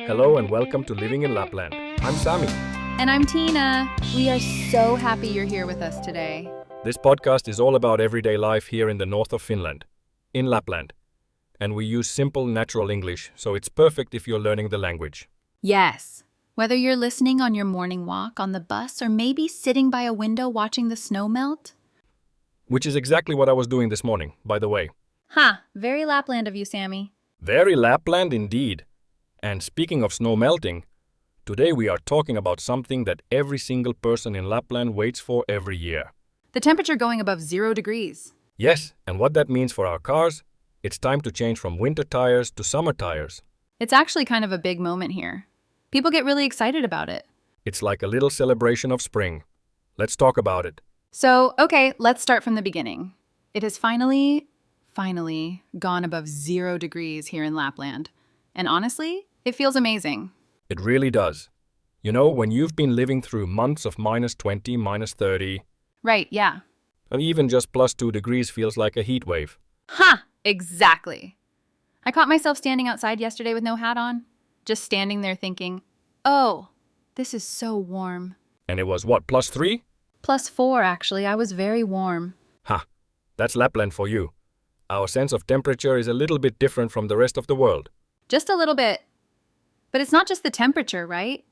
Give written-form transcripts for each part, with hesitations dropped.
Hello and welcome to Living in Lapland. I'm Sami. And I'm Tina. We are so happy you're here with us today. This podcast is all about everyday life here in the north of Finland, in Lapland. And we use simple, natural English, so it's perfect if you're learning the language. Yes. Whether you're listening on your morning walk, on the bus, or maybe sitting by a window watching the snow melt. Which is exactly what I was doing this morning, by the way. Very Lapland of you, Sami. Very Lapland indeed. And speaking of snow melting, today we are talking about something that every single person in Lapland waits for every year. The temperature going above 0 degrees. Yes, and what that means for our cars, it's time to change from winter tires to summer tires. It's actually kind of a big moment here. People get really excited about it. It's like a little celebration of spring. Let's talk about it. So, okay, let's start from the beginning. It has finally gone above 0 degrees here in Lapland. And honestly, it feels amazing. It really does. You know, when you've been living through months of -20, -30, Right, yeah. and even just +2 degrees feels like a heat wave. Exactly. I caught myself standing outside yesterday with no hat on, just standing there thinking, oh, this is so warm. And it was what, +3? +4, actually. I was very warm. That's Lapland for you. Our sense of temperature is a little bit different from the rest of the world. Just a little bit. But it's not just the temperature, right?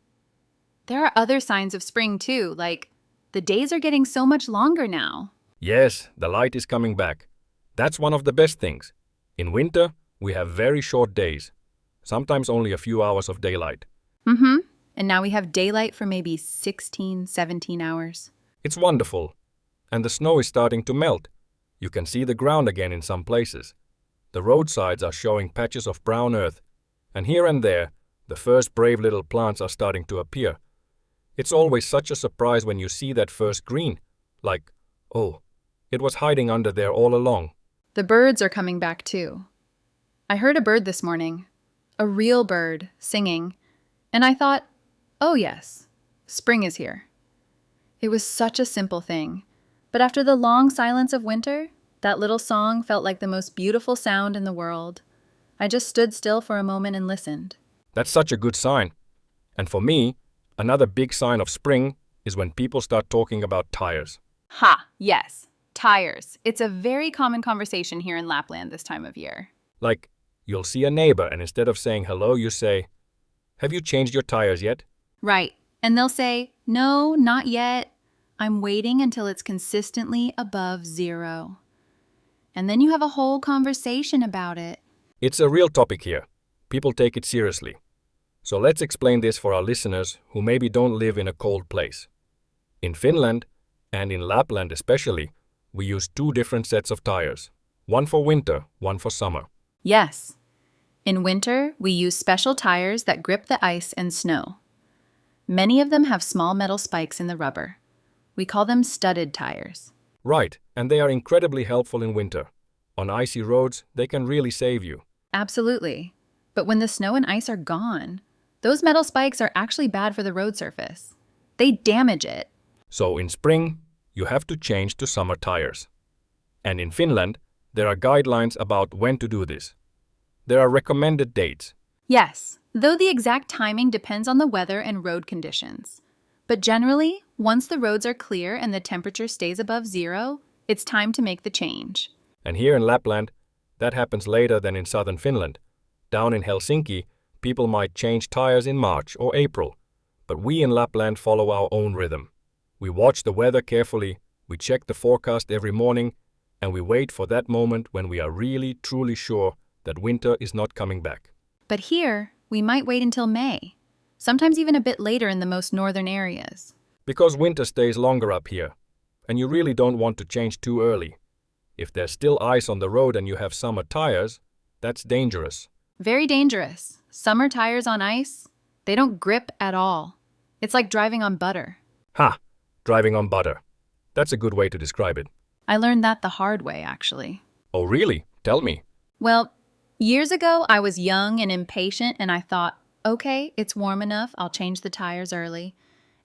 There are other signs of spring too, like the days are getting so much longer now. Yes, the light is coming back. That's one of the best things. In winter, we have very short days, sometimes only a few hours of daylight. And now we have daylight for maybe 16, 17 hours. It's wonderful. And the snow is starting to melt. You can see the ground again in some places. The roadsides are showing patches of brown earth, and here and there, the first brave little plants are starting to appear. It's always such a surprise when you see that first green, like, oh, it was hiding under there all along. The birds are coming back too. I heard a bird this morning, a real bird, singing, and I thought, oh yes, spring is here. It was such a simple thing, but after the long silence of winter, that little song felt like the most beautiful sound in the world. I just stood still for a moment and listened. That's such a good sign. And for me, another big sign of spring is when people start talking about tires. Yes, tires. It's a very common conversation here in Lapland this time of year. Like, you'll see a neighbor and instead of saying hello, you say, have you changed your tires yet? Right, and they'll say, no, not yet. I'm waiting until it's consistently above 0. And then you have a whole conversation about it. It's a real topic here. People take it seriously. So let's explain this for our listeners who maybe don't live in a cold place. In Finland, and in Lapland especially, we use 2 different sets of tires. One for winter, one for summer. Yes. In winter, we use special tires that grip the ice and snow. Many of them have small metal spikes in the rubber. We call them studded tires. Right, and they are incredibly helpful in winter. On icy roads, they can really save you. Absolutely. But when the snow and ice are gone, those metal spikes are actually bad for the road surface. They damage it. So in spring, you have to change to summer tires. And in Finland, there are guidelines about when to do this. There are recommended dates. Yes, though the exact timing depends on the weather and road conditions. But generally, once the roads are clear and the temperature stays above 0, it's time to make the change. And here in Lapland, that happens later than in southern Finland. Down in Helsinki, people might change tires in March or April. But we in Lapland follow our own rhythm. We watch the weather carefully, we check the forecast every morning, and we wait for that moment when we are really, truly sure that winter is not coming back. But here, we might wait until May, sometimes even a bit later in the most northern areas. Because winter stays longer up here, and you really don't want to change too early. If there's still ice on the road and you have summer tires, that's dangerous. Very dangerous. Summer tires on ice, they don't grip at all. It's like driving on butter. Driving on butter. That's a good way to describe it. I learned that the hard way, actually. Oh, really? Tell me. Well, years ago, I was young and impatient, and I thought, okay, it's warm enough, I'll change the tires early.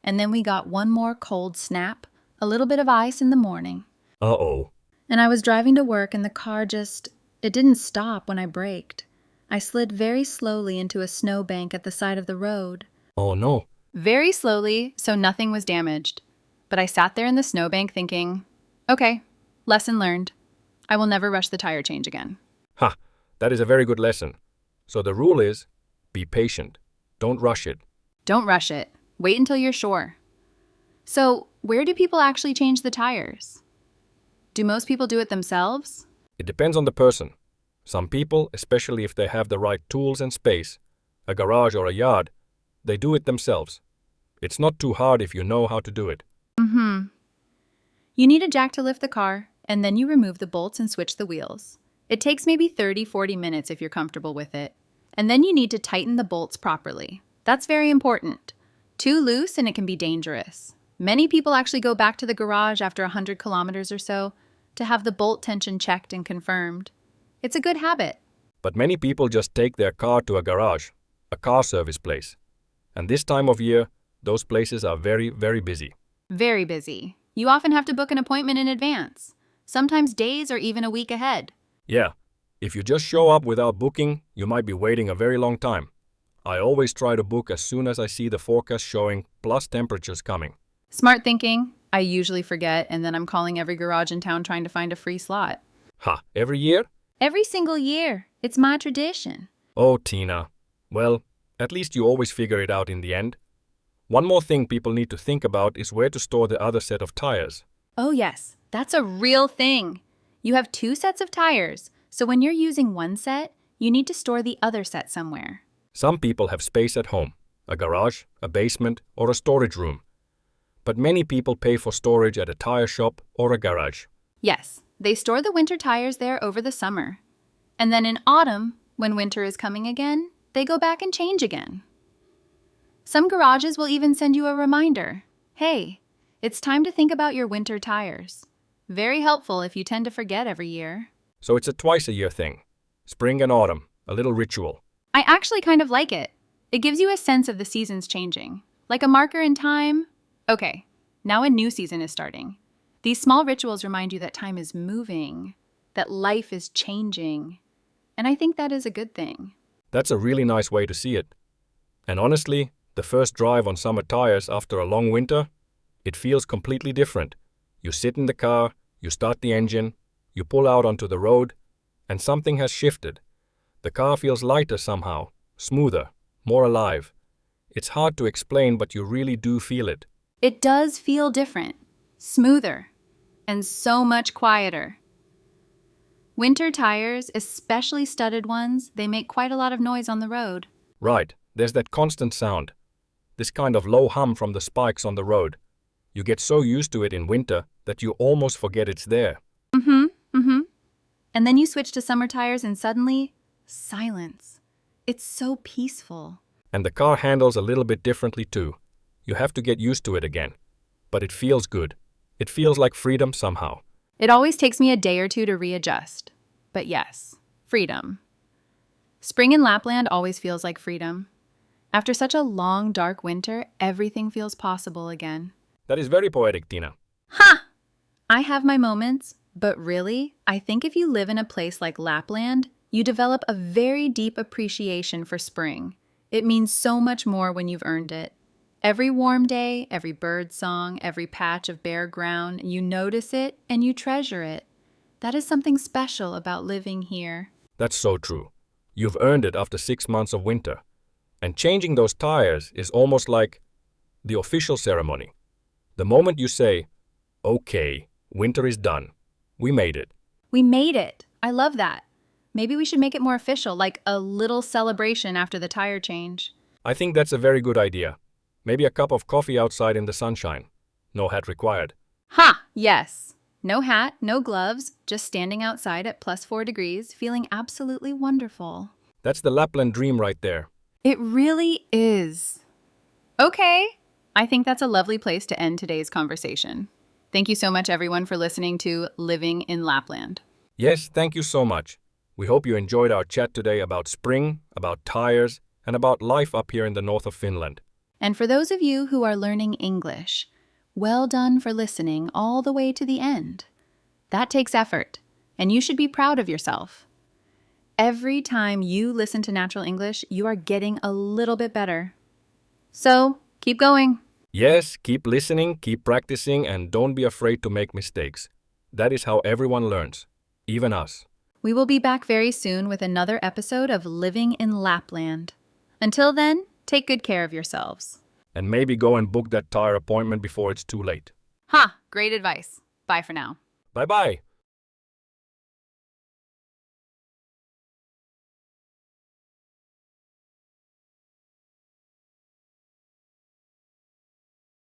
And then we got one more cold snap, a little bit of ice in the morning. Uh-oh. And I was driving to work, and the car it didn't stop when I braked. I slid very slowly into a snowbank at the side of the road. Oh no. Very slowly, so nothing was damaged. But I sat there in the snowbank thinking, okay, lesson learned. I will never rush the tire change again. Ha, that is a very good lesson. So the rule is, be patient. Don't rush it. Don't rush it. Wait until you're sure. So, where do people actually change the tires? Do most people do it themselves? It depends on the person. Some people, especially if they have the right tools and space, a garage or a yard, they do it themselves. It's not too hard if you know how to do it. You need a jack to lift the car, and then you remove the bolts and switch the wheels. It takes maybe 30-40 minutes if you're comfortable with it. And then you need to tighten the bolts properly. That's very important. Too loose and it can be dangerous. Many people actually go back to the garage after 100 kilometers or so to have the bolt tension checked and confirmed. It's a good habit. But many people just take their car to a garage, a car service place. And this time of year, those places are very, very busy. Very busy. You often have to book an appointment in advance, sometimes days or even a week ahead. Yeah, if you just show up without booking, you might be waiting a very long time. I always try to book as soon as I see the forecast showing plus temperatures coming. Smart thinking. I usually forget, and then I'm calling every garage in town trying to find a free slot. Ha, every year? Every single year. It's my tradition. Oh, Tina. Well, at least you always figure it out in the end. One more thing people need to think about is where to store the other set of tires. Oh yes, that's a real thing. You have 2 sets of tires, so when you're using one set, you need to store the other set somewhere. Some people have space at home, a garage, a basement, or a storage room. But many people pay for storage at a tire shop or a garage. Yes, they store the winter tires there over the summer. And then in autumn, when winter is coming again, they go back and change again. Some garages will even send you a reminder. Hey, it's time to think about your winter tires. Very helpful if you tend to forget every year. So it's a twice-a-year thing. Spring and autumn, a little ritual. I actually kind of like it. It gives you a sense of the seasons changing. Like a marker in time. Okay, now a new season is starting. These small rituals remind you that time is moving, that life is changing. And I think that is a good thing. That's a really nice way to see it. And honestly, the first drive on summer tires after a long winter, it feels completely different. You sit in the car, you start the engine, you pull out onto the road, and something has shifted. The car feels lighter somehow, smoother, more alive. It's hard to explain, but you really do feel it. It does feel different, smoother, and so much quieter. Winter tires, especially studded ones, they make quite a lot of noise on the road. Right, there's that constant sound. This kind of low hum from the spikes on the road. You get so used to it in winter that you almost forget it's there. And then you switch to summer tires and suddenly, silence. It's so peaceful. And the car handles a little bit differently too. You have to get used to it again. But it feels good. It feels like freedom somehow. It always takes me a day or two to readjust. But yes, freedom. Spring in Lapland always feels like freedom. After such a long, dark winter, everything feels possible again. That is very poetic, Tina. Ha! I have my moments, but really, I think if you live in a place like Lapland, you develop a very deep appreciation for spring. It means so much more when you've earned it. Every warm day, every bird song, every patch of bare ground, you notice it and you treasure it. That is something special about living here. That's so true. You've earned it after 6 months of winter. And changing those tires is almost like the official ceremony. The moment you say, okay, winter is done. We made it. We made it. I love that. Maybe we should make it more official, like a little celebration after the tire change. I think that's a very good idea. Maybe a cup of coffee outside in the sunshine. No hat required. Ha! Yes. No hat, no gloves, just standing outside at +4 degrees, feeling absolutely wonderful. That's the Lapland dream right there. It really is. Okay. I think that's a lovely place to end today's conversation. Thank you so much, everyone, for listening to Living in Lapland. Yes, thank you so much. We hope you enjoyed our chat today about spring, about tires, and about life up here in the north of Finland. And for those of you who are learning English, well done for listening all the way to the end. That takes effort, and you should be proud of yourself. Every time you listen to natural English, you are getting a little bit better. So, keep going. Yes, keep listening, keep practicing, and don't be afraid to make mistakes. That is how everyone learns, even us. We will be back very soon with another episode of Living in Lapland. Until then, take good care of yourselves. And maybe go and book that tire appointment before it's too late. Ha! Great advice. Bye for now. Bye bye.